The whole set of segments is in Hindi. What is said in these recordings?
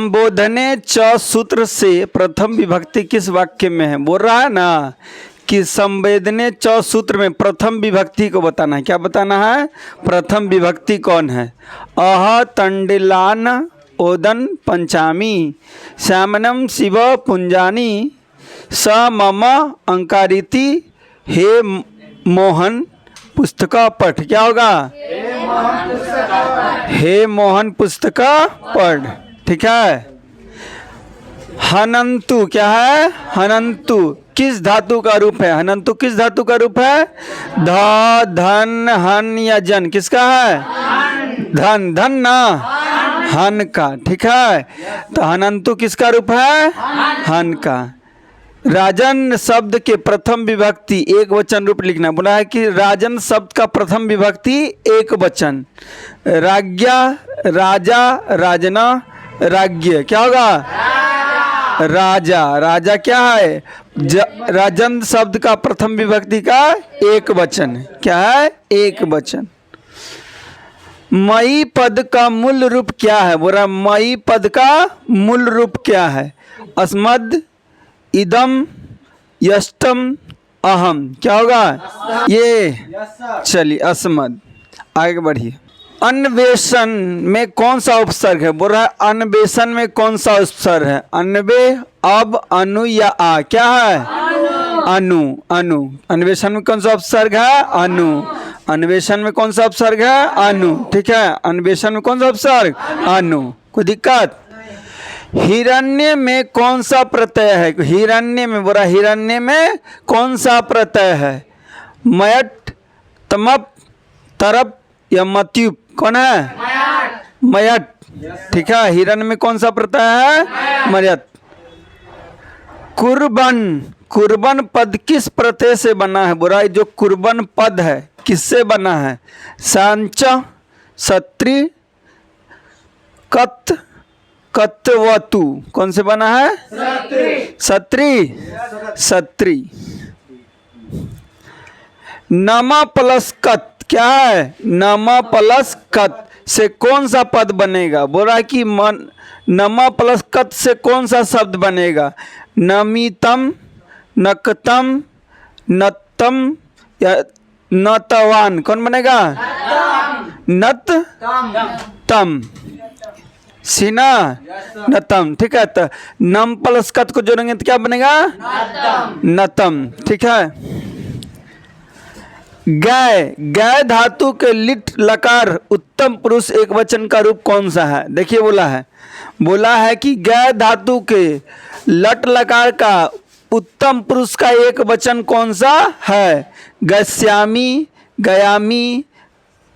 संबोधने च सूत्र से प्रथम विभक्ति किस वाक्य में है? बोल रहा है ना कि संवेदने च सूत्र में प्रथम विभक्ति को बताना है। क्या बताना है? प्रथम विभक्ति कौन है? अह तंडिलान ओदन पंचामी श्यामनम शिव पुंजानी स मम अंकारिति हे मोहन पुस्तका पढ़। क्या होगा? हे मोहन पुस्तका पढ़। ठीक है। हनंतु क्या है? हनंतु किस धातु का रूप है? हनंतु किस धातु का रूप है? ध धन हन या जन किसका है? धन। धन ना हन का। ठीक है। तो हनंतु किसका रूप है? हन का। राजन शब्द के प्रथम विभक्ति एक वचन रूप लिखना। बोला है कि राजन शब्द का प्रथम विभक्ति एक वचन। राज्ञा राजा राजना राज्ञ। क्या होगा? राजा। राजा क्या है? राजन शब्द का प्रथम विभक्ति का एक वचन। क्या है? एक वचन। मई पद का मूल रूप क्या है? बोला मई पद का मूल रूप क्या है? अस्मद इदम यष्टम अहम। क्या होगा? ये चलिए अस्मद। आगे बढ़िए। अन्वेषण में कौन सा उपसर्ग है? बोल रहा है अन्वेषण में कौन सा उपसर्ग है? अन्वे अब अनु या आ। क्या है? अनु। अनु। अन्वेषण में कौन सा उपसर्ग है? अनु। अन्वेषण में कौन सा उपसर्ग है? अनु। ठीक है। अन्वेषण में कौन सा उपसर्ग? अनु। कोई दिक्कत? हिरण्य में कौन सा प्रत्यय है? हिरण्य में बोला हिरण्य में कौन सा प्रत्यय है? मयट तमप तरप या मत्युप। कौन है? मयट। ठीक है। हिरण्य में कौन सा प्रत्यय है? मयट। कुर्बन। कुर्बन पद किस प्रत्यय से बना है? बोला जो कुर्बन पद है किससे बना है? सांच सत्री कत कत्वतु। कौन से बना है? सत्री। सत्री। नमा प्लस कत। क्या है? नमा प्लस कत से कौन सा पद बनेगा? बोला कि नमा प्लस कत से कौन सा शब्द बनेगा? नमितम नकतम नतम या नतवान। कौन बनेगा? नत तम। सीना नतम। ठीक है। तो नम प्लस कत को जोड़ेंगे तो क्या बनेगा? नतम। ठीक है। गाय। गाय धातु के लिट लकार उत्तम पुरुष एक वचन का रूप कौन सा है? देखिए बोला है कि गाय धातु के लट लकार का उत्तम पुरुष का एक वचन कौन सा है? गस्यामी गयामी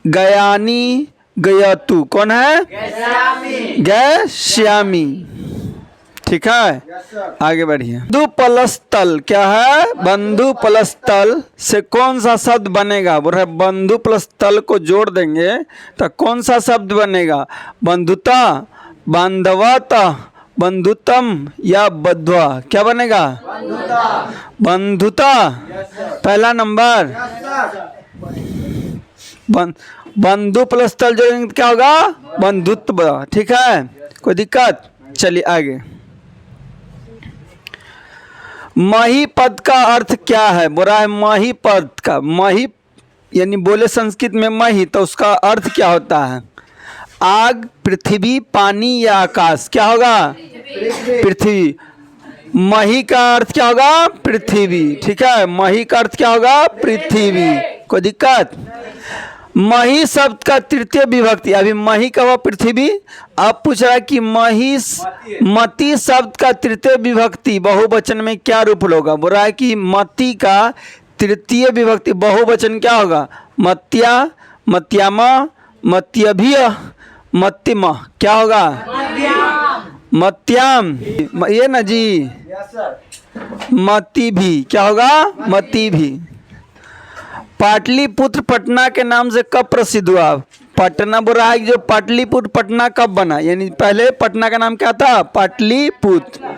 गयानी गयतु। कौन है? गैश्यामी। ठीक है। आगे बढ़िए। बंधु प्लस तल। क्या है? बंधु प्लस तल से कौन सा शब्द बनेगा? बोल रहे बंधु प्लस तल को जोड़ देंगे तो कौन सा शब्द बनेगा? बंधुता बांधवता बंधुतम या बद्वा। क्या बनेगा? बंधुता। पहला नंबर। बंधु प्लस तल जोड़ेंगे क्या होगा? बंधुत्व। ठीक है। कोई दिक्कत? चलिए आगे। मही पद का अर्थ क्या है? बोला है मही पद का। मही यानी बोले संस्कृत में मही तो उसका अर्थ क्या होता है? आग पृथ्वी पानी या आकाश। क्या होगा? पृथ्वी। मही का अर्थ क्या होगा? पृथ्वी। ठीक है। मही का अर्थ क्या होगा? पृथ्वी। कोई दिक्कत? मही शब्द का तृतीय विभक्ति। अभी मही का हुआ पृथ्वी। अब पूछ रहा है कि मही मति शब्द का तृतीय विभक्ति बहुवचन में क्या रूप होगा? बोल रहा है कि मति का तृतीय विभक्ति बहुवचन क्या होगा? मत्या मत्यामा मत्यभिय मत्यम। क्या होगा? मत्याम। ये ना जी मति भी। क्या होगा? मति भी। पाटलिपुत्र पटना के नाम से कब प्रसिद्ध हुआ? पटना बोल रहा है कि जो पाटलिपुत्र पटना कब बना? यानी पहले पटना का नाम क्या था? पाटलिपुत्र।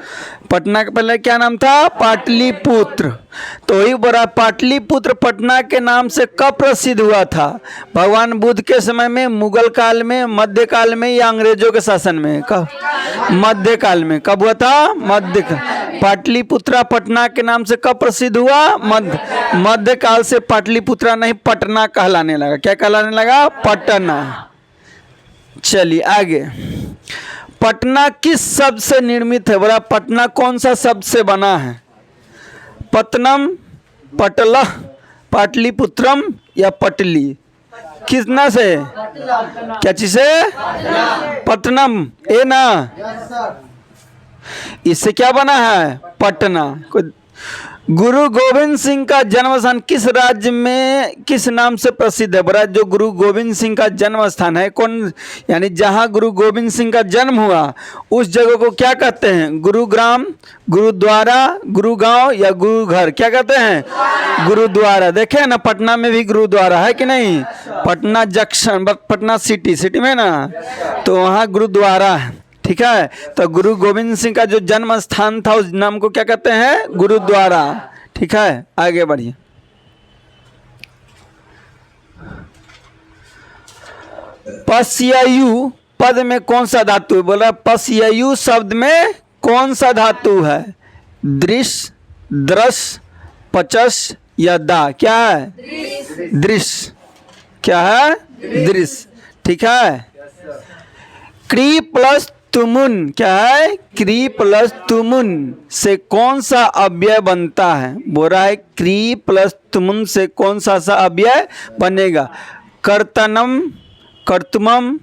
पटना का पहले क्या नाम था? पाटलिपुत्र। तो वही बोला पाटलिपुत्र पटना के नाम से कब प्रसिद्ध हुआ था? भगवान बुद्ध के समय में, मुगल काल में, मध्यकाल में या अंग्रेजों के शासन में? कब? मध्यकाल में। कब हुआ था? मध्यकाल। पाटलिपुत्रा पटना के नाम से कब प्रसिद्ध हुआ? मध्यकाल से पाटलिपुत्रा नहीं पटना कहलाने लगा। क्या कहलाने लगा? पटना। चलिए आगे। पटना किस शब्द से निर्मित है? बोला पटना कौन सा शब्द से बना है? पतनम, पटला, पाटलिपुत्रम या पटली? किसना से? क्या चीज से? पटनम। ए ना, इससे क्या बना है? पटना। गुरु गोविंद सिंह का जन्म स्थान किस राज्य में किस नाम से प्रसिद्ध है? बड़ा जो गुरु गोविंद सिंह का जन्म स्थान है कौन, यानी जहां गुरु गोविंद सिंह का जन्म हुआ उस जगह को क्या कहते हैं? गुरुग्राम, गुरुद्वारा, गुरुगांव या गुरु घर? क्या कहते हैं? गुरुद्वारा। देखे ना पटना में भी गुरुद्वारा है कि नहीं? पटना जंक्शन, पटना सिटी में ना, तो वहाँ गुरुद्वारा है। ठीक है, तो गुरु गोविंद सिंह का जो जन्म स्थान था उस नाम को क्या कहते हैं? गुरुद्वारा। ठीक है, आगे बढ़िए। पस्ययु पद में कौन सा धातु है? बोला पस्ययु शब्द में कौन सा धातु है? दृश्य, द्रस, पचस या दा? क्या है? दृश्य। क्या है? दृश्य। ठीक है। क्री प्लस तुमुन क्या है? क्री प्लस तुमुन से कौन सा अव्यय बनता है? बोल रहा है क्री प्लस तुमुन से कौन सा अव्यय बनेगा? कर्तनम, कर्तुमम,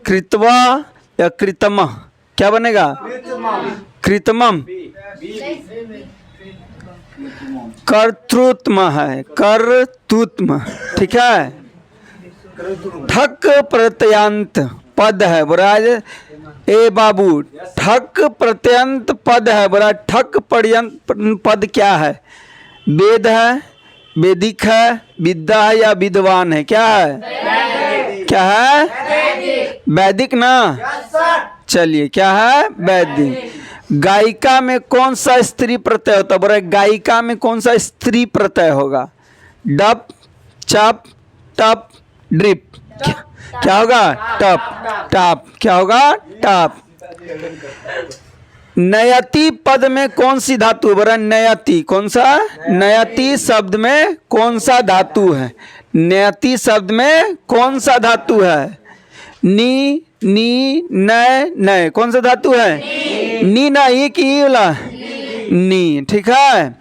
कृतवा या कृतम? क्या बनेगा? कृतमम। कर्तृत्म है, कर्तृत्म। ठीक है। ठक प्रत्यंत पद है। बोला ए बाबू ठक प्रत्यंत पद है। बोला ठक पर्यंत पद क्या है? वेद है, वेदिक है, विद्या है या विद्वान है? क्या है? क्या है? वैदिक ना। चलिए क्या है? वैदिक। गायिका में कौन सा स्त्री प्रत्यय होता है? बोला गायिका में कौन सा स्त्री प्रत्यय होगा? डप, चप, टप, ड्रिप? क्या होगा? टप, टप। क्या होगा? टप। नयति पद में कौन सी धातु है? बोला नयति। कौन सा? नयति शब्द में कौन सा धातु है? नयति शब्द में कौन सा धातु है? नी, नी, नय, नय। कौन सा धातु है? नी ना, ये की वाला नी। ठीक है।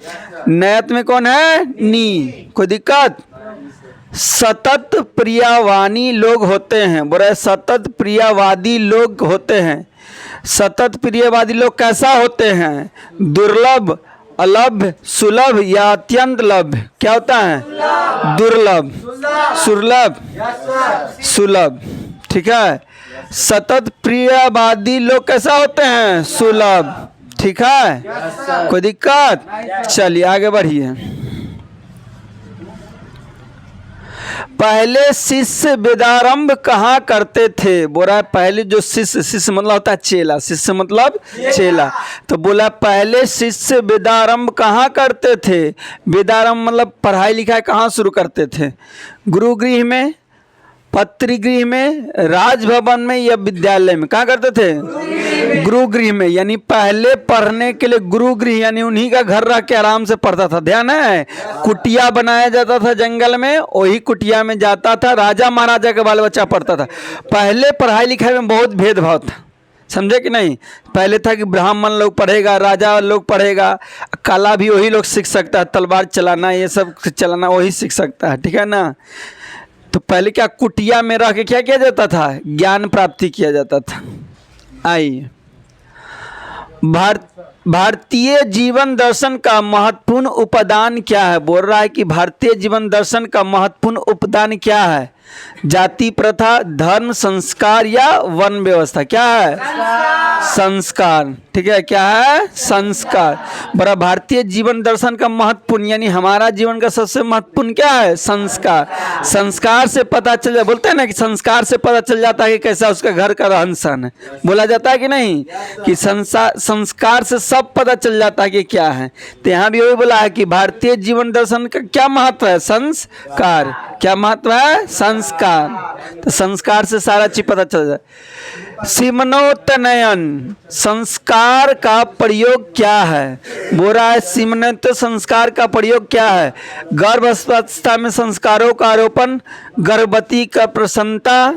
नयत में कौन है? नी। कोई दिक्कत? सतत प्रियवानी लोग होते हैं। बोला सतत प्रियवादी लोग होते हैं। सतत प्रियवादी लोग कैसा होते हैं? दुर्लभ, अलभ, सुलभ या अत्यंत लभ? क्या होता है? दुर्लभ, सुलभ, सुलभ। ठीक है। सतत प्रियवादी लोग कैसा होते हैं? सुलभ। ठीक है। कोई दिक्कत? चलिए आगे बढ़िए। पहले शिष्य वेदारंभ कहाँ करते थे? बोला पहले जो शिष्य, शिष्य मतलब होता है चेला, शिष्य मतलब चेला। तो बोला पहले शिष्य वेदारंभ कहाँ करते थे? वेदारंभ मतलब पढ़ाई लिखाई कहाँ शुरू करते थे? गुरुगृह में, पत्रिगृह में, राजभवन में या विद्यालय में? कहाँ करते थे? गुरुगृह में। यानी पहले पढ़ने के लिए गुरुगृह यानी उन्हीं का घर रह के आराम से पढ़ता था। ध्यान है? कुटिया बनाया जाता था जंगल में, वही कुटिया में जाता था, राजा महाराजा का बाल बच्चा पढ़ता था। पहले पढ़ाई लिखाई में बहुत भेदभाव था, समझे कि नहीं? पहले था कि ब्राह्मण लोग पढ़ेगा, राजा लोग पढ़ेगा, कला भी वही लोग सीख सकता है, तलवार चलाना ये सब चलाना वही सीख सकता है। ठीक है ना? तो पहले क्या कुटिया में रह के क्या किया जाता था? ज्ञान प्राप्ति किया जाता था। आइए, भारतीय जीवन दर्शन का महत्वपूर्ण उपादान क्या है? बोल रहा है कि भारतीय जीवन दर्शन का महत्वपूर्ण उपादान क्या है? जाति प्रथा, धर्म, संस्कार या वन व्यवस्था? क्या है? संस्कार। ठीक है, क्या है? संस्कार। बड़ा भारतीय जीवन दर्शन का महत्वपूर्ण यानी हमारा जीवन का सबसे महत्वपूर्ण क्या है? संस्कार। संस्कार से पता चल जाए, बोलते हैं ना कि संस्कार से पता चल जाता है कि कैसा उसका घर का रहन सहन है। बोला जाता है कि नहीं कि संस्कार से सब पता चल जाता है कि क्या है। तो यहाँ भी वही बोला है कि भारतीय जीवन दर्शन का क्या महत्व है? संस्कार। क्या महत्व है? संस्कार। तो संस्कार से सारा चीज पता चल जाए। सीमनोत्तनयन संस्कार का प्रयोग क्या है? बोल रहा है सीमनोत्त संस्कार का प्रयोग क्या है? गर्भावस्था में संस्कारों का आरोपण, गर्भवती का प्रसन्नता,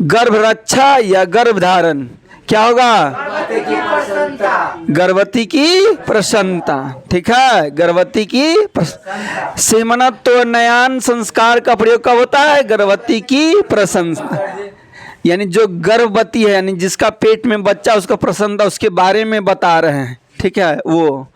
गर्भ रक्षा या गर्भधारण? क्या होगा? गर्भवती की प्रसन्नता। ठीक है, गर्भवती की सीमनोत्तनयन संस्कार का प्रयोग कब होता है? गर्भवती की प्रसन्नता, यानी जो गर्भवती है यानी जिसका पेट में बच्चा, उसका प्रसन्नता उसके बारे में बता रहे हैं। ठीक है, वो